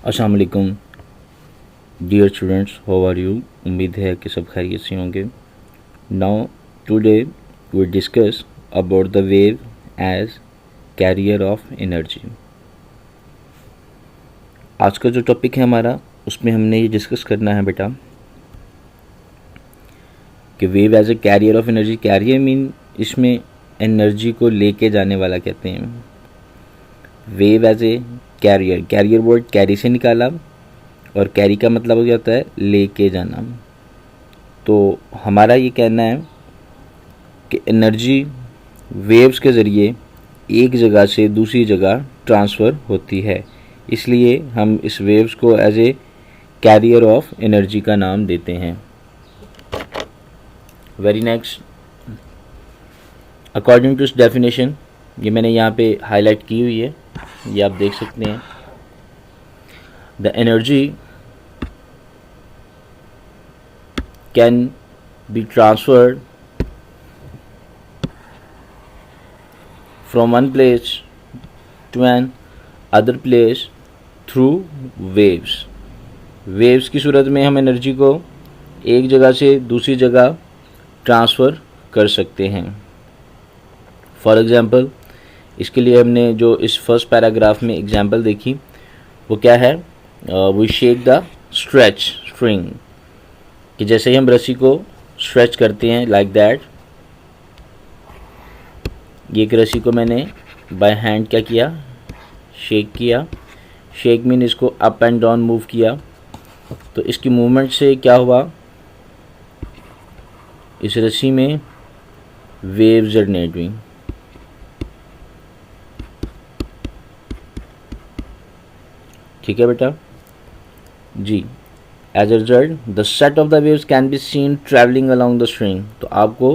अस्सलाम वालेकुम dear students, how are you. उम्मीद है कि सब खैरियत से होंगे। Now today we discuss about the wave as carrier of energy. आज का जो टॉपिक है हमारा, उसमें हमने ये डिस्कस करना है बेटा कि wave as a carrier of energy. Carrier mean इसमें एनर्जी को लेके जाने वाला कहते हैं। Wave as a carrier, carrier word carry से निकाला और कैरी का मतलब हो जाता है लेके जाना। तो हमारा ये कहना है कि एनर्जी वेव्स के ज़रिए एक जगह से दूसरी जगह ट्रांसफ़र होती है, इसलिए हम इस वेव्स को as a carrier of energy का नाम देते हैं। वेरी नेक्स्ट, अकॉर्डिंग टू इस डेफिनेशन, ये मैंने यहाँ पे हाईलाइट की हुई है, ये आप देख सकते हैं। The energy can be transferred from one place to another place through waves. Waves की सूरत में हम एनर्जी को एक जगह से दूसरी जगह ट्रांसफ़र कर सकते हैं। फॉर एग्ज़ाम्पल, इसके लिए हमने जो इस फर्स्ट पैराग्राफ में एग्जाम्पल देखी वो क्या है, we shake the stretch string, कि जैसे ही हम रस्सी को स्ट्रेच करते हैं लाइक दैट। ये एक रस्सी को मैंने बाय हैंड क्या किया, शेक किया। शेक मीन इसको अप एंड डाउन मूव किया, तो इसकी मूवमेंट से क्या हुआ, इस रस्सी में वेव जनरेट हुई। ठीक है बेटा जी। As a result the set of the waves can be seen travelling along the string. तो आपको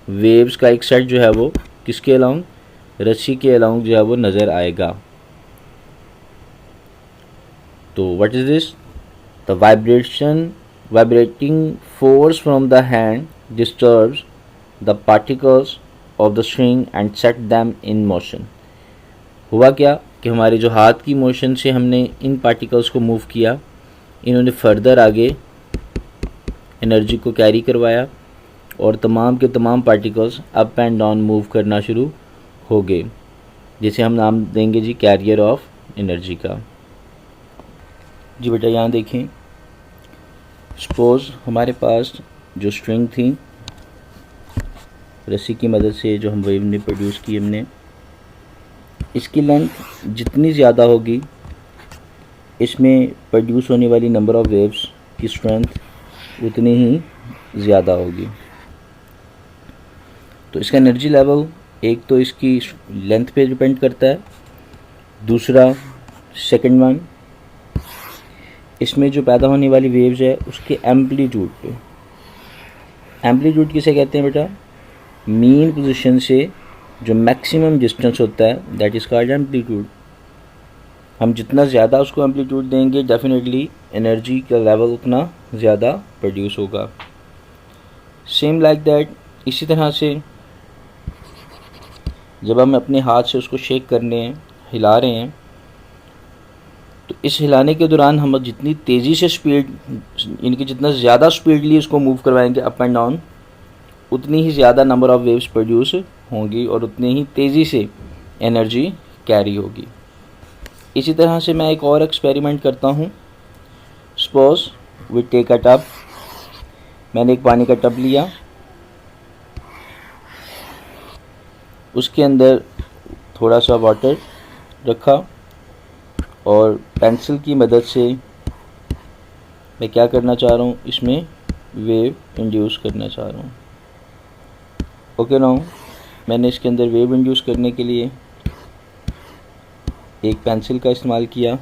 वेव्स का एक सेट जो है वो किसके अलोंग, रस्सी के अलोंग जो है वो नज़र आएगा। तो what is this, the vibrating force from the hand disturbs the particles of the string and set them in motion. हुआ क्या कि हमारे जो हाथ की मोशन से हमने इन पार्टिकल्स को मूव किया, इन्होंने फर्दर आगे एनर्जी को कैरी करवाया और तमाम के तमाम particles up and down move करना शुरू हो गए, जिसे हम नाम देंगे जी कैरियर ऑफ एनर्जी का। जी बेटा यहाँ देखें, सपोज़ हमारे पास जो स्ट्रिंग थी, रस्सी की मदद से जो हम वेव ने प्रोड्यूस की हमने, इसकी लेंथ जितनी ज़्यादा होगी इसमें प्रोड्यूस होने वाली नंबर ऑफ़ वेव्स की स्ट्रेंथ उतनी ही ज़्यादा होगी। तो इसका एनर्जी लेवल एक तो इसकी लेंथ पे डिपेंड करता है, दूसरा सेकंड वन इसमें जो पैदा होने वाली वेव्स है उसके एम्पलीट्यूड पे। एम्पलीट्यूड किसे कहते हैं बेटा, मीन पोजीशन से जो मैक्सिमम डिस्टेंस होता है दैट इज़ कॉल्ड एम्पलीट्यूड। हम जितना ज़्यादा उसको एम्पलीट्यूड देंगे डेफिनेटली एनर्जी का लेवल उतना ज़्यादा प्रोड्यूस होगा। सेम लाइक दैट, इसी तरह से जब हम अपने हाथ से उसको शेक करने हैं, हिला रहे हैं, तो इस हिलाने के दौरान हम जितनी तेज़ी से स्पीड, इनकी जितना ज़्यादा स्पीडली इसको मूव करवाएंगे अप एंड डाउन, उतनी ही ज़्यादा नंबर ऑफ़ वेव्स प्रोड्यूस होंगी और उतनी ही तेज़ी से एनर्जी कैरी होगी। इसी तरह से मैं एक और एक्सपेरिमेंट करता हूँ। Suppose we take a tub, मैंने एक पानी का टब लिया, उसके अंदर थोड़ा सा वाटर रखा और पेंसिल की मदद से मैं क्या करना चाह रहा हूँ, इसमें वेव इंड्यूस करना चाह रहा हूँ। ओके नाउ, मैंने इसके अंदर वेव इंड्यूस करने के लिए एक पेंसिल का इस्तेमाल किया।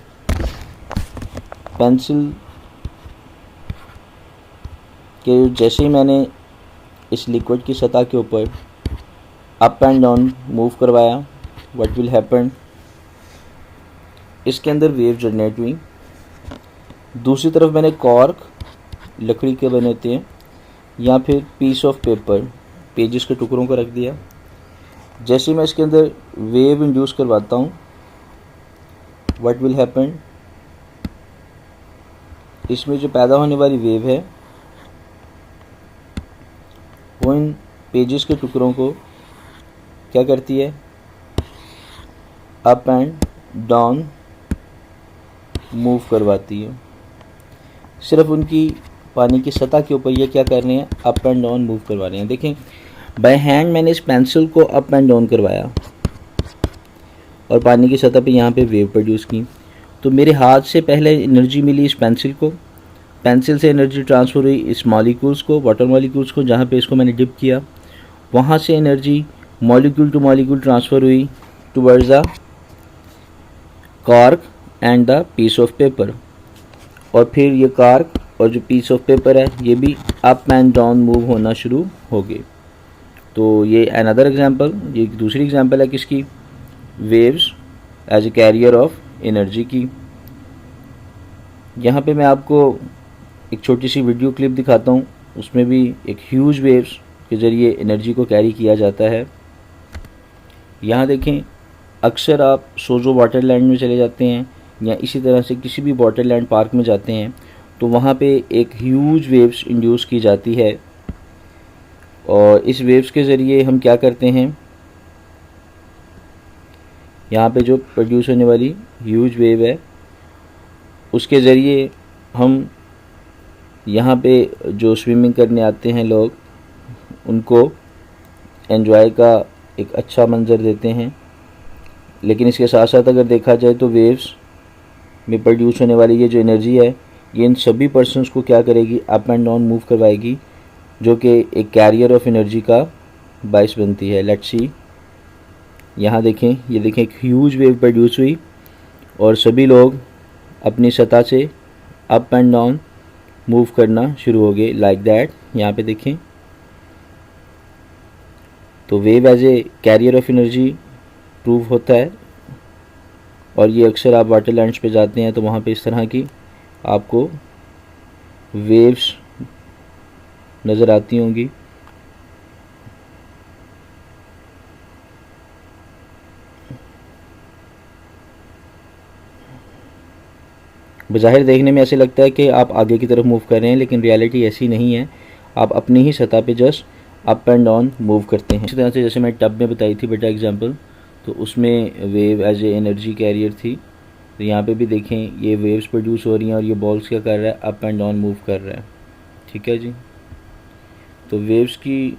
पेंसिल के जैसे ही मैंने इस लिक्विड की सतह के ऊपर अप एंड डाउन मूव करवाया, व्हाट विल हैपन, इसके अंदर वेव जनरेट हुई। दूसरी तरफ मैंने कॉर्क, लकड़ी के बनते हैं, या फिर पीस ऑफ पेपर, पेजेस के टुकड़ों को रख दिया। जैसे मैं इसके अंदर वेव इंड्यूस करवाता हूँ, व्हाट विल हैपन, इसमें जो पैदा होने वाली वेव है वो इन पेजेस के टुकड़ों को क्या करती है, अप एंड डाउन मूव करवाती है। सिर्फ उनकी पानी की सतह के ऊपर ये क्या कर रहे हैं, अप एंड डाउन मूव करवा रहे हैं। देखें, बाय हैंड मैंने इस पेंसिल को अप एंड डाउन करवाया और पानी की सतह पे यहाँ पे वेव प्रोड्यूस की। तो मेरे हाथ से पहले एनर्जी मिली इस पेंसिल को, पेंसिल से एनर्जी ट्रांसफ़र हुई इस मॉलिक्यूल्स को, वाटर मॉलिक्यूल्स को, जहाँ पे इसको मैंने डिप किया। वहाँ से energy molecule to molecule transfer हुई towards the cork and the piece of paper, और फिर ये कॉर्क और जो पीस ऑफ पेपर है ये भी अप एंड डाउन मूव होना शुरू हो गए। तो ये अनदर एग्जांपल, ये दूसरी एग्जांपल है किसकी, waves as a carrier of energy की। यहाँ पे मैं आपको एक छोटी सी वीडियो क्लिप दिखाता हूँ, उसमें भी एक ह्यूज वेव्स के ज़रिए एनर्जी को कैरी किया जाता है। यहाँ देखें, अक्सर आप सोजो वाटरलैंड में चले जाते हैं या इसी तरह से किसी भी वाटरलैंड पार्क में जाते हैं तो वहाँ पे एक ह्यूज वेव्स इंड्यूस की जाती है, और इस वेव्स के ज़रिए हम क्या करते हैं, यहाँ पे जो प्रोड्यूस होने वाली ह्यूज वेव है उसके ज़रिए हम यहाँ पे जो स्विमिंग करने आते हैं लोग उनको एंजॉय का एक अच्छा मंजर देते हैं। लेकिन इसके साथ साथ अगर देखा जाए तो वेव्स में प्रोड्यूस होने वाली ये जो एनर्जी है ये इन सभी पर्सन्स को क्या करेगी, अप एंड डाउन मूव करवाएगी, जो कि एक कैरियर ऑफ एनर्जी का बाइस बनती है। लेट्स सी, यहाँ देखें, ये देखें एक ह्यूज वेव प्रोड्यूस हुई और सभी लोग अपनी सतह से अप एंड डाउन मूव करना शुरू हो गए लाइक दैट। यहाँ पे देखें, तो wave as a carrier of energy prove होता है, और ये अक्सर आप वाटरलैंड्स पे जाते हैं तो वहाँ पे इस तरह की आपको वेव्स नज़र आती होंगी। बज़ाहिर देखने में ऐसे लगता है कि आप आगे की तरफ मूव कर रहे हैं, लेकिन रियलिटी ऐसी नहीं है। आप अपनी ही सतह पे just up and down move करते हैं। इसी तरह से जैसे मैं टब में बताई थी बेटा एग्जांपल, तो उसमें wave as a energy carrier थी। तो यहाँ पे भी देखें ये वेव्स प्रोड्यूस हो रही हैं और ये बॉल्स क्या कर रहा है, अप एंड डाउन मूव कर रहा है। ठीक है जी। तो वेव्स की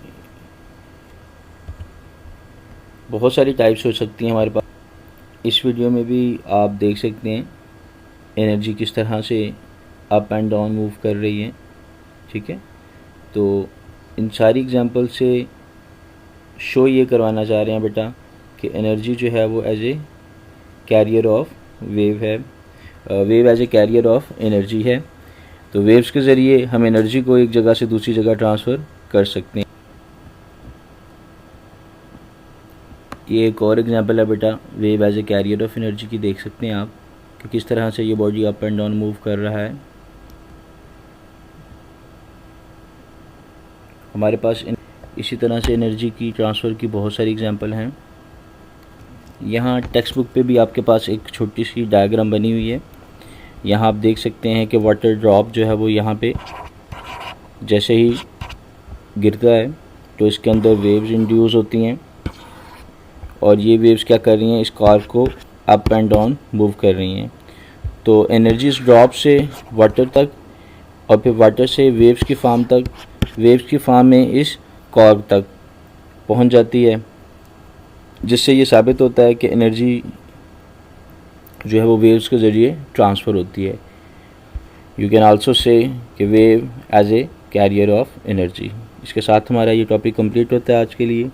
बहुत सारी टाइप्स हो सकती हैं हमारे पास। इस वीडियो में भी आप देख सकते हैं एनर्जी किस तरह से अप एंड डाउन मूव कर रही है। ठीक है, तो इन सारी एग्जांपल से शो ये करवाना चाह रहे हैं बेटा कि एनर्जी जो है वो as a carrier of wave है, wave as a carrier of energy है। तो वेव्स के ज़रिए हम एनर्जी को एक जगह से दूसरी जगह ट्रांसफ़र कर सकते हैं। ये एक और एग्जांपल है बेटा wave as a carrier of energy की, देख सकते हैं आप कि किस तरह से ये body up and down move कर रहा है। हमारे पास इसी तरह से एनर्जी की ट्रांसफ़र की बहुत सारी एग्जांपल हैं। यहाँ टेक्स्ट बुक पे भी आपके पास एक छोटी सी डायग्राम बनी हुई है। यहाँ आप देख सकते हैं कि वाटर ड्रॉप जो है वो यहाँ पे जैसे ही गिरता है तो इसके अंदर वेव्स इंड्यूस होती हैं, और ये वेव्स क्या कर रही हैं, इस कार को अप एंड डाउन मूव कर रही हैं। तो एनर्जी इस ड्रॉप से वाटर तक और फिर वाटर से वेव्स की फॉर्म तक, वेव्स की फॉर्म में इस कॉर्क तक पहुंच जाती है, जिससे ये साबित होता है कि एनर्जी जो है वो वेव्स के ज़रिए ट्रांसफ़र होती है। यू कैन आल्सो से कि wave as a carrier of energy. इसके साथ हमारा ये टॉपिक कंप्लीट होता है आज के लिए।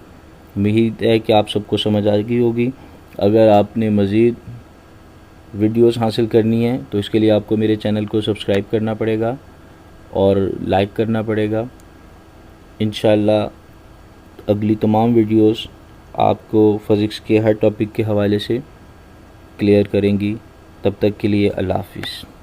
उम्मीद है कि आप सबको समझ आ गई होगी। अगर आपने मज़ीद वीडियोस हासिल करनी है तो इसके लिए आपको मेरे चैनल को सब्सक्राइब करना पड़ेगा और लाइक करना पड़ेगा। इंशाअल्लाह अगली तमाम वीडियोस आपको फ़िज़िक्स के हर टॉपिक के हवाले से क्लियर करेंगी। तब तक के लिए अल्लाह हाफ़िज़।